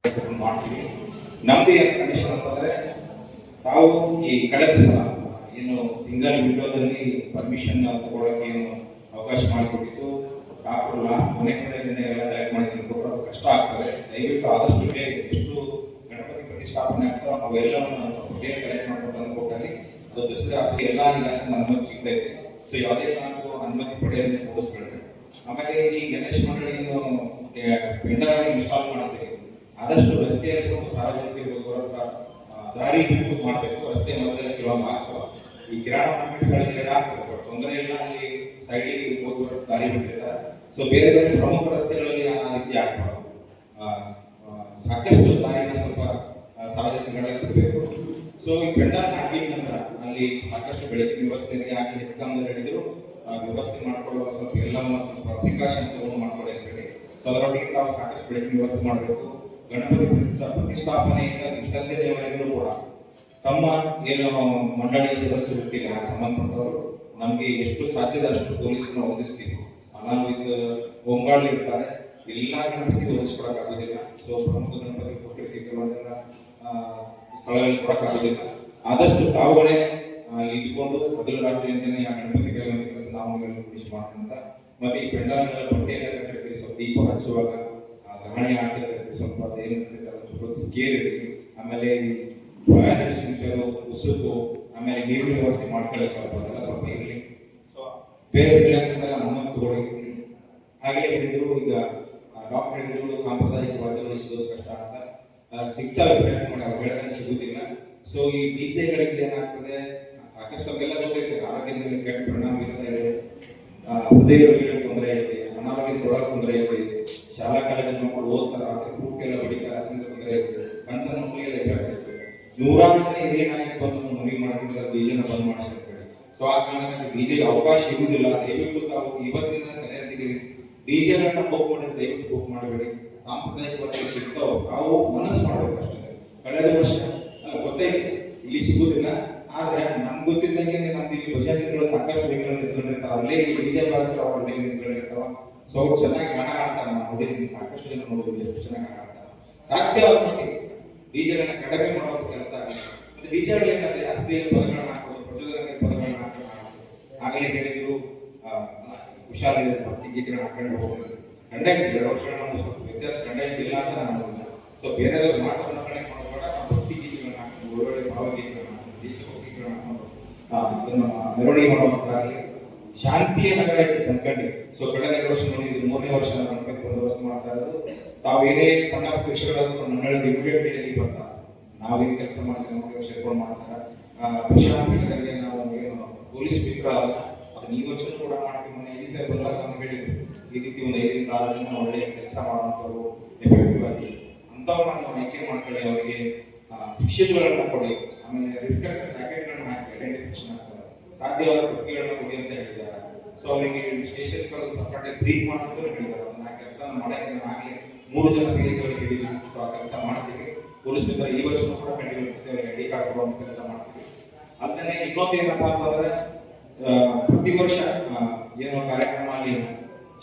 ಮಾಡ್ತೀವಿ. ನಮ್ದು ಏನು ಕಂಡೀಷನ್ ಅಂತಂದ್ರೆ ತಾವು ಈ ಕಳೆದ ಸಲ ಏನು ಸಿಂಗಲ್ ವಿಂಡೋದಲ್ಲಿ ಪರ್ಮಿಷನ್ ತಗೊಳ್ಳೋಕೆ ಏನು ಅವಕಾಶ ಮಾಡಿಕೊಟ್ಟಿತ್ತು ಕೊನೆ ಕೊನೆಯಿಂದ ಎಲ್ಲ ಕಲೆಕ್ಟ್ ಮಾಡಿ ಕೊಟ್ಟರೆ ಅದು ಕಷ್ಟ ಆಗ್ತದೆ. ದಯವಿಟ್ಟು ಆದಷ್ಟು ಬೇಗ ಎಷ್ಟು ಗಣಪತಿ ಪ್ರತಿಷ್ಠಾಪನೆ ಆಗ್ತಾವ ಅವೆಲ್ಲವನ್ನು ಸ್ವಲ್ಪ ಬೇಗ ಕಲೆಕ್ಟ್ ಮಾಡ್ಕೊಂಡು ತಂದು ಕೊಟ್ಟಲ್ಲಿ ಅದು ದಸರಾ ಎಲ್ಲ ಅನುಮತಿ ಸಿಗ್ತೈತೆ. ಸೊ ಯಾವುದೇ ಕಾರಣಕ್ಕೂ ಅನುಮತಿ ಪಡೆಯೋದನ್ನ ಕೂಡಿಸ್ಬೇಡ್ರಿ. ಆಮೇಲೆ ಈ ಗಣೇಶ ಮಂಡಳಿಯನ್ನು ಪೆಂಡಾಲ್ ಇನ್ಸ್ಟಾಲ್ ಮಾಡ್ತೀವಿ, ಆದಷ್ಟು ರಸ್ತೆಯಲ್ಲಿ ಸ್ವಲ್ಪ ಸಾರ್ವಜನಿಕರಿಗೆ ಹೋಗೋರ ದಾರಿ ಬಿಟ್ಟು ಮಾಡಬೇಕು. ರಸ್ತೆ ಮಧ್ಯದಲ್ಲಿ ಕೆಲವೊಂದು ಆಗ್ತವೆ. ಈ ಕಿರಾಣ ಮಾರ್ಕೆಟ್ಸ್ಗಳಲ್ಲಿ ಆಗ್ತದೆ, ಬಟ್ ತೊಂದರೆ ಇಲ್ಲ. ಅಲ್ಲಿ ಸೈಡಿಗೆ ಹೋಗುವ ದಾರಿ ಬಿಟ್ಟಿದ್ದಾರೆ. ಸೊ ಬೇರೆ ಬೇರೆ ಪ್ರಮುಖ ರಸ್ತೆಗಳಲ್ಲಿ ಆ ರೀತಿ ಆಗ್ಬಾರ್ದು. ಸಾಕಷ್ಟು ದಾರಿನ ಸ್ವಲ್ಪ ಸಾರ್ವಜನಿಕಗಳಲ್ಲಿ ಬಿಡಬೇಕು. ಸೊ ಈ ಪೆಂಡಾಲ್ ಹಾಕಿದ ನಂತರ ಅಲ್ಲಿ ಸಾಕಷ್ಟು ಬೆಳಕಿನ ವ್ಯವಸ್ಥೆಗೆ ಹಾಕಿ ಹೆಸ್ಕಾಂದಲ್ಲಿ ಹಿಡಿದು ವ್ಯವಸ್ಥೆ ಮಾಡ್ಕೊಳ್ಳುವ ಸ್ವಲ್ಪ ಎಲ್ಲವನ್ನ ಸ್ವಲ್ಪ ಪ್ರಿಕಾಷನ್ ತಗೊಂಡು ಮಾಡ್ಕೊಳ್ಳಿ ಅಂತ ಹೇಳಿ. ಸೊ ಅದರೊಟ್ಟಿಗೆ ನಾವು ಸಾಕಷ್ಟು ಬೆಳಕಿನ ವ್ಯವಸ್ಥೆ ಮಾಡಬೇಕು. ಗಣಪತಿ ಪ್ರತಿಷ್ಠಾಪನೆಯಿಂದ ವಿಸರ್ಜನೆಯವರೆಗೂ ಕೂಡ ತಮ್ಮ ಏನು ಮಂಡಳಿ ಸದಸ್ಯರಿರ್ತೀವಿ ಸಂಬಂಧಪಟ್ಟವರು ನಮಗೆ ಎಷ್ಟು ಸಾಧ್ಯದ ಅಷ್ಟು ಪೊಲೀಸನ್ನ ಒದಗಿಸ್ತೀವಿ. ನಾನು ಇದು ಹೊಂಗಾಳು ಇರ್ತಾರೆ, ಎಲ್ಲ ಗಣಪತಿ ಒದಗಿಸ್ಕೊಡಕ್ಕಾಗೋದಿಲ್ಲ. ಸೊ ಪ್ರಮುಖ ಗಣಪತಿ ಕೊಟ್ಟಿರ್ತೀವಿ, ಕೆಲವೊಂದೆಲ್ಲ ಸ್ಥಳಗಳಲ್ಲಿ ಕೊಡಕ್ಕಾಗೋದಿಲ್ಲ. ಆದಷ್ಟು ತಾವುಗಳೇ ಇದ್ಕೊಂಡು ಮೊದಲ ರಾತ್ರಿಯಿಂದನೇ ಆ ಗಣಪತಿ ಕೆಲಸ ನಾವು ಕೃಷಿ ಮಾಡ್ಕೊಂತ ಮತ್ತೆ ಈ ಪೆಂಡಾಲ್ಗಳ ಬಟ್ಟೆಯನ್ನು ಕಟ್ಟಿರ್ತೀವಿ. ಸ್ವಲ್ಪ ದೀಪ ಹಚ್ಚುವಾಗ ಗಹಣೆ ಹಾಕಿರ್ತೈತಿ, ಸ್ವಲ್ಪ ಅದೇನಿರ್ತೈತೆ ಕೇರ್ ಇರಲಿ. ಆಮೇಲೆ ಫೈರ್ ಎಕ್ಸ್ಟಿಂಗ್ವಿಷರು, ಉಸುಕು, ಆಮೇಲೆ ನೀರಿನ ವ್ಯವಸ್ಥೆ ಮಾಡ್ಕೊಳ್ಳಿ, ಸ್ವಲ್ಪ ಅದೆಲ್ಲ ಸ್ವಲ್ಪ ಇರಲಿ. ಸೊ ಬೇರೆ ಬೇರೆ ಅನುಮತಿ ತಗೊಳ್ಳಿ. ಹಾಗೆ ಹೇಳಿದ್ರು, ಈಗ ಡಾಕ್ಟರ್ ಹೇಳಿದ್ರು ಸಾಂಪ್ರದಾಯಿಕ ವಾದ್ಯಗಳು ಸಿಗೋದು ಕಷ್ಟ ಅಂತ. ಸಿಗ್ತವೆ, ಪ್ರಯತ್ನ ಮಾಡಿ ಅವುಗಳನ್ನ ಸಿಗುವುದಿಲ್ಲ. ಸೊ ಈ ಡಿಸೆಗಳಿಂದ ಏನಾಗ್ತದೆ, ಸಾಕಷ್ಟು ನಮಗೆಲ್ಲ ಗೊತ್ತೈತೆ, ಆರೋಗ್ಯದ ಮೇಲೆ ಕೆಟ್ಟ ಪರಿಣಾಮ ಬೀರ್ತಾ ಇದೆ. ಹೃದಯ ರೋಗಿಗಳಿಗೆ ತೊಂದರೆ ಇದೆ, ಅನಾರೋಗ್ಯದ ಒಳಗೆ ತೊಂದರೆ ಇದೆ. ಶಾಲಾ ಕಾಲೇಜಿನ ಮಕ್ಕಳು ಓದ್ತಾರೆ, ರಾತ್ರಿ ಪೂರ್ತಿಯೆಲ್ಲ ಬಡಿತಾರೆ, ಅದರಿಂದ ತೊಂದರೆ ಇದೆ. ಸಣ್ಣ ಸಣ್ಣ ಮಕ್ಕಳಿಗೆಲ್ಲ ಎಫೆಕ್ಟ್ ಇರ್ತದೆ. ನೂರಾರು ಜನ ಏನಾಗಿ ಬಂದು ಮದುವೆ ಮಾಡಿದ್ರೆ ಡಿಜೆನ ಬಂದ್ ಮಾಡಿಸಿರ್ತಾರೆ. ಸೊ ಆ ಕಾರಣಕ್ಕೆ ಡಿಜೆಗೆ ಅವಕಾಶ ಇರುವುದಿಲ್ಲ. ದಯವಿಟ್ಟು ತಾವು ಇವತ್ತಿನ ತಲೆಯೊಂದಿಗೆ ಡಿಜೆಗಳನ್ನ ಬುಕ್ ಮಾಡಿದ್ರೆ ದಯವಿಟ್ಟು ಬುಕ್ ಮಾಡಬೇಡಿ. ಸಾಂಪ್ರದಾಯಿಕವಾಗಿ ಸಿಗ್ತಾವೆ, ತಾವು ಮನಸ್ಸು ಮಾಡಬೇಕು ಅಷ್ಟೇ. ಕಳೆದ ವರ್ಷ ಗೊತ್ತೈತೆ ಇಲ್ಲಿ ಸಿಗುವುದಿಲ್ಲ, ಆದ್ರೆ ನಮ್ಗೆ ಗೊತ್ತಿದ್ದಂಗೆ ನಮ್ದು ಇಲ್ಲಿ ಭಜನೆಗಳು ಸಾಕಷ್ಟು ವೆಹಿಕಲ್ ನಿಂತ್ಕೊಂಡಿರ್ತಾವ, ಅಲ್ಲೇ ಡಿಜೆ ಬರ್ತಾವ, ಅಲ್ಲೇ ನಿಂತ್ಕೊಂಡಿರ್ತಾವ. ಸೊ ಚೆನ್ನಾಗಿ ಹಣ ಆಡ್ತಾರೆ. ನಾವು ನೋಡಿದ್ದೀನಿ, ಸಾಕಷ್ಟು ಜನ ನೋಡಿದ್ವಿ ಎಷ್ಟು ಚೆನ್ನಾಗಿ ಹಣ ಆಡ್ತಾರೆ. ಸಾಧ್ಯವಾದ ಮಟ್ಟಿಗೆ ಡಿಜೆಗಳನ್ನ ಕಡಿಮೆ ಮಾಡೋದು ಕೆಲಸ ಆಗುತ್ತೆ. ಮತ್ತೆ ಡಿಜೆಗಳೇನಂದ್ರೆ ಅಸ್ಥಿರ ಪದಗಳನ್ನ ಹಾಕೋದು, ಪ್ರಚೋದನಕಾರಿ ಪದಗಳನ್ನ ಹಾಕೋದು. ಆಗಲೇ ಹೇಳಿದ್ರು ಹುಷಾರಿಲ್ಲ, ಭಕ್ತಿ ಗೀತೆಗಳನ್ನ ಹಾಕೊಂಡು ಹೋಗೋದು ಕಂಡೈತಿ. 2 ವರ್ಷ ನಮ್ಗೆ ಸ್ವಲ್ಪ ವ್ಯತ್ಯಾಸ ಕಂಡೈತಿ ಇಲ್ಲ ಅಂತ ನಾನು. ಸೊ ಬೇರೆದವ್ರು ಮಾತನ್ನ ಕನೆಕ್ಟ್ ಮಾಡಬೇಡ, ಭಕ್ತಿ ಗೀತೆಗಳನ್ನ ಹಾಕೊಂಡು, ಒಳ್ಳೊಳ್ಳೆ ಭಾವಗೀತೆಗಳನ್ನ ಹಾಕೊಂಡು, ದೇಶಭಕ್ತಿಗಳನ್ನ ಹಾಕೊಂಡು ಅದನ್ನು ಮೆರವಣಿಗೆ ಮಾಡೋದಕ್ಕಾಗಲಿ ಶಾಂತಿಯ ನಗರ ಕಂಡ್ಕಂಡು. ಸೊ ಕಳೆದ 2 ವರ್ಷ ನೋಡಿದ್ರು, 3ನೇ ವರ್ಷ ಗಣಪತಿ ಬಂದೋಬಸ್ತ್ ಮಾಡ್ತಾ ಇರೋದು. ತಾವೇನೇ ಸಣ್ಣ ವಿಷಯಗಳಾದ್ರೂ ಮಂಡಳದ ಇಮಿಡಿಯೇಟ್ಲಿ ಬರ್ತಾರೆ. ನಾವೇನು ಕೆಲಸ ಮಾಡ್ತೀವಿ ನೋಡಿ ಸೇರ್ಕೊಂಡು ಮಾಡ್ತಾರೆ. ಪ್ರಶಾಂತರಿಗೆ ನಾವು ಏನು ಪೊಲೀಸ್ ಮಿತ್ರ ಅದನ್ನ ಈ ವರ್ಷ ಕೂಡ ಮಾಡ್ತೀವಿ. ಮೊನ್ನೆ 5 ದಿವಸ ಬಂದಾಗ ನಮ್ಗೆ ಹೇಳಿದ್ರು, ಈ ರೀತಿ ಒಂದು 5 ಜನ ಒಳ್ಳೆಯ ಕೆಲಸ ಮಾಡುವಂಥವ್ರು ಎಫೆಕ್ಟಿವ್ ಆಗಿ ಅಂಥವ್ರನ್ನ ನಾವು ಆಯ್ಕೆ ಮಾಡ್ಕೊಳ್ಳಿ. ಅವರಿಗೆ ಟಿಕೆಟ್ಗಳನ್ನ ಕೊಡಿ, ಆಮೇಲೆ ರಿಫ್ಲೆಕ್ಟರ್ ಜಾಕೆಟ್ಗಳನ್ನ ಹಾಕಿ ಐಡೆಂಟಿಫಿಕೇಶನ್ ಆಗ್ತಾರೆ. ಸಾಧ್ಯವಾದ ಪುಟ್ಟಿಗಳನ್ನ ಕೊಡಿ ಅಂತ ಹೇಳಿದ್ದಾರೆ. ಸೊ ಅವರಿಗೆ ಸ್ಟೇಷನ್ ಕರೆದು ಸಪರೇಟ್ ಬ್ರೀಫ್ ಮಾಡ್ತಾ ಹೇಳಿದ್ದಾರೆ. ಅದನ್ನ ಆ ಕೆಲಸ ಮಾಡಕ್ಕೆ ಆಗಲಿ 3 ಜನ PSಗಳಿಗೆ ಹಿಡಿದು ಸೊ ಆ ಕೆಲಸ ಮಾಡ್ತೀವಿ. ಪೊಲೀಸ್ ಮಿತ್ರ ಈ ವರ್ಷನೂ ಕೂಡ ಕಂಟಿನ್ಯೂ ಅವರಿಗೆ ಐಡಿ ಕಾರ್ಡ್ ಕೊಡುವಂಥ ಕೆಲಸ ಮಾಡ್ತೀವಿ. ಅದನ್ನೇ ಇನ್ನೊಂದು ಏನಪ್ಪಾ ಅಂತಂದ್ರೆ, ಪ್ರತಿ ವರ್ಷ ಏನೋ ಕಾರ್ಯಕ್ರಮ ಅಲ್ಲಿ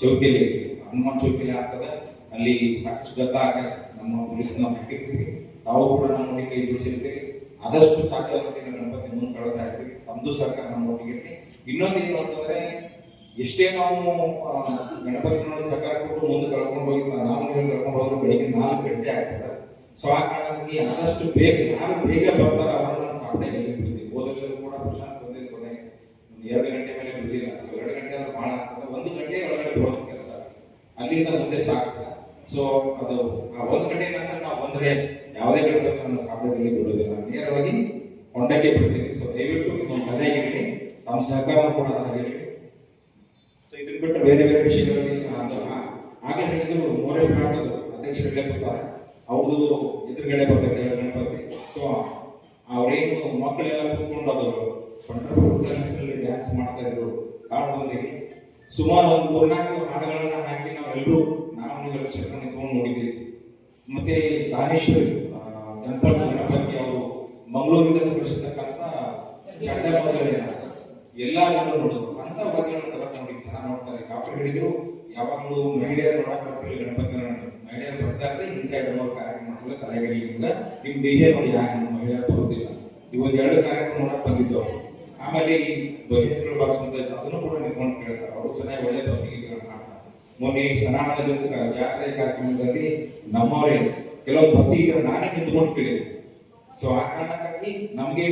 ಚೌಕಿಯಲ್ಲಿ ಹನುಮಾನ್ ಚೌಕಿಯಲ್ಲಿ ಆಗ್ತದೆ. ಅಲ್ಲಿ ಸಾಕಷ್ಟು ಗದ್ದ ಆಗ ನಮ್ಮ ಪೊಲೀಸ್ ನಾವು ಹಾಕಿರ್ತೀವಿ. ತಾವು ಕೂಡ ನಮ್ಮ ಒಟ್ಟಿಗೆ ಕೈ ಜೋಡಿಸಿರ್ತೀವಿ. ಆದಷ್ಟು ಸಾಧ್ಯವಾದ ಗಣಪತಿ ಮುಂದೆ ಕಳ್ತಾ ಇರ್ತೀವಿ. ನಮ್ದು ಸರ್ಕಾರ ನಮ್ಮ ಒಟ್ಟಿಗೆ ಇರ್ತೀವಿ. ಇನ್ನೊಂದು ಏನು ಅಂತಂದ್ರೆ, ಎಷ್ಟೇ ನಾವು ಗಣಪತಿ ಸರ್ಕಾರ ಕೊಟ್ಟು ಮುಂದೆ ಕಳ್ಕೊಂಡು ಹೋಗಿ ನಾವು ಕಳ್ಕೊಂಡು ಹೋದ್ರು ಬೆಳಿಗ್ಗೆ 4 ಗಂಟೆ ಆಗ್ತದೆ. ಸೊ ಆ ಕಾರಣಕ್ಕೆ ಆದಷ್ಟು ಬೇಗ ಯಾರು ಬೇಗ ಬರ್ತಾರೆ ಅವರನ್ನು ನಾವು ಸಾಧನೆಗೆ ಬಿಡ್ತೀವಿ. ಹೋದ ವರ್ಷ ಕೂಡ ಪ್ರಶಾಂತ್ ಬಂದಿದ್ದ ಕೊನೆಗೆ 2 ಗಂಟೆ ಮೇಲೆ ಬಿಡಲಿಲ್ಲ. ಸೊ 2 ಗಂಟೆ ಆದ್ರೆ ಭಾಳ ಆಗ್ತದೆ. 1 ಗಂಟೆ ಒಳಗಡೆ ಬರೋದು ಕೆಲಸ, ಅಲ್ಲಿಂದ ಮುಂದೆ ಸಾಕ್ತದೆ. ಸೊ ಅದು ಆ 1 ಗಂಟೆ ನಂತರ ನಾವು ಬಂದರೆ ಯಾವುದೇ ಗಣಪತಿ ನಮ್ಮ ಸಾಧನೆಯಲ್ಲಿ ಬಿಡೋದಿಲ್ಲ, ನೇರವಾಗಿ ಹೊಂಡಕ್ಕೆ ಬಿಡ್ತೀವಿ. ಸೊ ದಯವಿಟ್ಟು ಇದೊಂದು ತಲೆಯಾಗಿರಲಿ, ತಮ್ಮ ಸಹಕಾರ ಕೂಡ ಅದರಾಗಿರಲಿ. ಸೊ ಇದನ್ನ ಬಿಟ್ಟು ಬೇರೆ ಬೇರೆ ವಿಷಯಗಳಲ್ಲಿ ಆಗಲೇ ಹೇಳಿದ್ರು, ಮೋರೆ ಕಾಟದ ಅಧ್ಯಕ್ಷರುಗಳೇ ಬರ್ತಾರೆ, ಅವ್ರದ್ದು ಎದುರುಗಡೆ ಬರ್ತದೆ ಗಣಪತಿ. ಸೊ ಅವರೇನು ಮಕ್ಕಳೆಲ್ಲ ಕೂತ್ಕೊಂಡು ಅದು ಪಂಡರಪುರದಲ್ಲಿ ಡ್ಯಾನ್ಸ್ ಮಾಡ್ತಾ ಇದ್ರು ಕಾಳದೊಂದಿಗೆ. ಸುಮಾರು ಒಂದು 3-4 ಹಾಡುಗಳನ್ನ ಹಾಕಿ ನಾವೆಲ್ಲರೂ ನೀವು ಕ್ಷೇತ್ರವನ್ನು ತಗೊಂಡು ನೋಡಿದ್ದೀವಿ. ಮತ್ತೆ ದಾನೇಶ್ವರಿ ಗಣಪತಿ ಅವರು ಮಂಗಳೂರಿಂದ ಕಳಿಸಿರ್ತಕ್ಕಂಥ ಚಂಡಮಂಡಲ ಎಲ್ಲ ಜನರು ನೋಡಿದ್ರು. ಅಂತ ವಾದ್ಯಗಳನ್ನು ತಗೊಂಡು ನೋಡಿ ಜನ ನೋಡ್ತಾರೆ. ಕಾಪಿ ಹಿಡಿದ್ರು ಯಾವಾಗಲೂ ಮಹಿಳೆಯರು ನೋಡಕ್ ಬರ್ತೀವಿ ಗಣಪತಿ ಮಹಿಳೆಯರು ಬರ್ತಾರೆ ಇಂಥ 2-3 ಕಾರ್ಯಕ್ರಮ ತಲೆಗಿರಲಿಲ್ಲ. ನಿಮ್ ಡಿಜೆ ನೋಡಿ ಯಾಕೆ ನಮ್ಮ ಮಹಿಳೆಯರು ಬರುವುದಿಲ್ಲ. ಈ ಒಂದು 2 ಕಾರ್ಯಕ್ರಮ ನೋಡಕ್ ಬಂದಿದ್ದವು. ಆಮೇಲೆ ಈ ಭಜನೆಗಳು ಬಾರಿಸುವಂತ ಅದನ್ನು ಕೂಡ ನಿಂತ್ಕೊಂಡು ಕೇಳ್ತಾರೆ. ಅವರು ಚೆನ್ನಾಗಿ ಒಳ್ಳೆ ಭಕ್ತಿಗೀತೆಗಳನ್ನ ಮಾಡ್ತಾರೆ. ಮೊನ್ನೆ ಸನಾತನದಲ್ಲಿ ಜಾತ್ರೆ ಕಾರ್ಯಕ್ರಮದಲ್ಲಿ ನಮ್ಮವರೇ ಕೆಲವು ಭಕ್ತಿಗೀತೆಗಳು ನಾನೇ ನಿಂತ್ಕೊಂಡು ಕೇಳಿದೆ. ಸೊ ಆ ಕಾರಣಕ್ಕಾಗಿ ನಮ್ಗೆ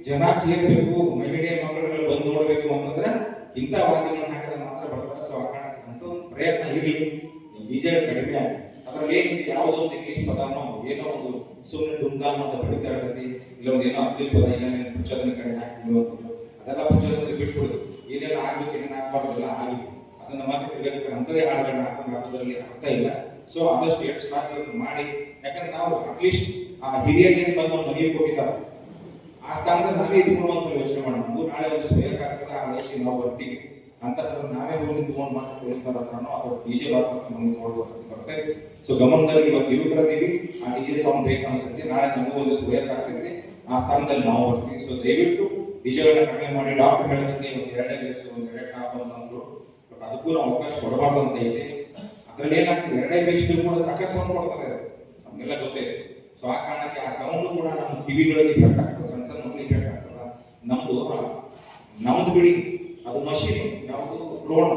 ಜನ ಸೇರ್ಬೇಕು, ಮಹಿಳೆ ಮಕ್ಕಳುಗಳು ಬಂದು ನೋಡ್ಬೇಕು ಅಂತಂದ್ರೆ ಇಂಥ ವಾದ್ಯಗಳನ್ನ ಹಾಕಿದ್ರೆ ಮಾತ್ರ ಬರ್ತಾರೆ. ಸೊ ಆ ಕಾರಣಕ್ಕೆ ಅಂತ ಒಂದು ಪ್ರಯತ್ನ ಇರಲಿ. ಡಿಜೆ ಕಡಿಮೆ ಆಗಿ ಅದ್ರಲ್ಲಿ ಏನಿದೆ, ಯಾವುದೋ ಒಂದು ಇಂಗ್ಲಿಷ್ ಪದನೋ ಏನೋ ಒಂದು ಸುಮ್ಮನೆ ಡುಂಗಾಮ್ ಅಂತ ಬಡಿತಾ ಇರ್ತದೆ, ಇಲ್ಲ ಒಂದು ಏನೋ ಅಶ್ಲೀಲ ಪದ ಇಲ್ಲ ಪುಚ್ಚದನ್ನ ಕಡೆ ಹಾಕಿ ಅದೆಲ್ಲ ಪುಚ್ಚದಲ್ಲಿ ಬಿಟ್ಬಿಡುದು. ಏನೇನು ಆಗ್ಬೇಕು ಏನೇನು ಆಗ್ಬಾರ್ದೆಲ್ಲ ಆಗಲಿ, ಅದನ್ನ ಮತ್ತೆ ತೆಗೆದಕ್ಕೆ ಅಂಥದೇ ಹಾಡುಗಳನ್ನ ಹಾಕೋದ್ರಲ್ಲಿ ಅರ್ಥ ಇಲ್ಲ. ಸೊ ಆದಷ್ಟು ಎಷ್ಟು ಸಾಧ್ಯ ಮಾಡಿ, ಯಾಕಂದ್ರೆ ನಾವು ಅಟ್ಲೀಸ್ಟ್ ಆ ಹಿರಿಯರಿಗೆ ಬಂದು ನಮ್ಮ ಮನೆಗೆ ಕೊಟ್ಟಿದ್ದಾರೆ. ಆ ಸ್ಥಾನದಲ್ಲಿ ನಾವೇ ಇದ್ಕೊಂಡು ಒಂದ್ಸಲ ಯೋಚನೆ ಮಾಡೋಣ. ನಾಳೆ ಒಂದು ವಯಸ್ಸಾಗ್ತದೆ, ಆ ವಯಸ್ಸಿಗೆ ನಾವು ಬರ್ತೀವಿ ಅಂತ ನಾವೇ ಹೋಗಿ ನಿಂತ್ಕೊಂಡು ಮಾಡಿ ತೋರಿಸ್ತಾರ ಹತ್ರನೋ ಅಥವಾ ಡಿಜೆ ಬರ್ತಾರೆ ನಮಗೆ ತೋರಿಸ್ತಾ ಬರ್ತೈತೆ. ಸೊ ಗಮನದಲ್ಲಿ ಇವತ್ತು ಯುವಕರದೀವಿ, ಆ ಡಿಜೆ ಸೌಂಡ್ ಬೇಕು ಅನ್ಸುತ್ತೆ. ನಾಳೆ ನಮಗೂ ಒಂದು ವಯಸ್ಸಾಗ್ತೈತೆ, ಆ ಸ್ಥಾನದಲ್ಲಿ ನಾವು ಬರ್ತೀವಿ. ಸೊ ದಯವಿಟ್ಟು ಡಿಜೆಗಳನ್ನ ಕಡಿಮೆ ಮಾಡಿ. ಡಾಕ್ಟರ್ ಹೇಳಿದಂಗೆ ಒಂದು 2 ಲೇಸ್ ಒಂದು 2 ಟಾಪ್ ಅಂತಂದ್ರು, ಬಟ್ ಅದಕ್ಕೂ ನಾವು ಅವಕಾಶ ಕೊಡಬಾರ್ದು ಅಂತ ಇದೆ. ಅದ್ರಲ್ಲಿ ಏನಾಗ್ತದೆ, 2 ಬೇಸಿಗೆ ಕೂಡ ಸಾಕಷ್ಟು ಸೌಂಡ್ ಕೊಡ್ತಾರೆ, ನಮಗೆಲ್ಲ ಗೊತ್ತಿದೆ. ಸೊ ಆ ಕಾರಣಕ್ಕೆ ಆ ಸೌಂಡ್ ಕೂಡ ನಮ್ಮ ಕಿವಿಗಳಲ್ಲಿ ಇಫೆಕ್ಟ್ ಆಗ್ತದೆ, ಸಣ್ಣ ಸಣ್ಣ ಮಕ್ಕಳಿಗೆ ಇಫೆಕ್ಟ್ ಆಗ್ತದೆ. ನಮ್ದು ಬಿಡಿ, ಅದು ಮಷೀನ್ ಯಾವುದು ಡ್ರೋನ್.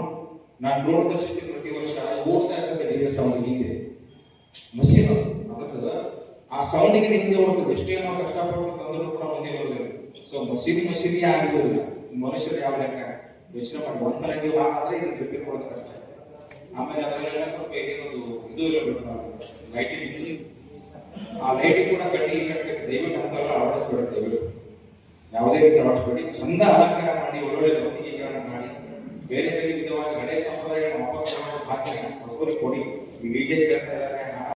ನಾನು ಡ್ರೋನ್ ತರಿಸಿದ್ದೆ ಪ್ರತಿ ವರ್ಷ, ಓಡ್ತಾ ಇರ್ತದೆ ಡಿಜೆ ಸೌಂಡ್ ಹಿಂದೆ. ಮಷೀನ್ ಅದಕ್ಕೆ ಆ ಸೌಂಡಿಗೆ ಹಿಂದೆ ಓಡ್ತದೆ. ಎಷ್ಟೇ ನಾವು ಕಷ್ಟಪಟ್ಟು ತಂದರೂ ಕೂಡ ಮುಂದೆ ಬರೋದಿಲ್ಲ. ಸೊ ಮಷೀನಿಗೆ ಆಗಿರೋದಿಲ್ಲ. ಮನುಷ್ಯರು ಯಾವ ಲೆಕ್ಕ ಯೋಚನೆ ಮಾಡಿ ಒಂದ್ಸಲ ನೀವು ಆದ್ರೆ ಇದನ್ನು ರಿಪೇರ್ ಕೊಡೋದು ಕಷ್ಟ. ಆಮೇಲೆ ಅದರಲ್ಲೆಲ್ಲ ಸ್ವಲ್ಪ ಏನದು ಇದು ಇರಬೇಕು, ಲೈಟಿಂಗ್ಸ್. ಆ ಲೈಟಿಂಗ್ ಕೂಡ ಕಟ್ಟಿ ದಯವಿಟ್ಟು ಅಂತೆಲ್ಲ ಅಳವಡಿಸ್ಬೇಡಿ. ದಯವಿಟ್ಟು ಯಾವುದೇ ರೀತಿ ಅಳವಡಿಸ್ಬೇಡಿ. ಚಂದ ಅಲಂಕಾರ ಮಾಡಿ, ಒಳ್ಳೊಳ್ಳೆ ಭಕ್ತಿಗೀತೆಗಳನ್ನ ಮಾಡಿ, ಬೇರೆ ಬೇರೆ ವಿಧವಾಗಿ ಹಳೆ ಸಂಪ್ರದಾಯ ವಾಪಸ್ ಭಾಗ್ಯ ಹೊಸಬರಿಗೆ ಕೊಡಿ. ಈ ಡಿಜೆ ಕೇಳ್ತಾ ಇದ್ದಾರೆ.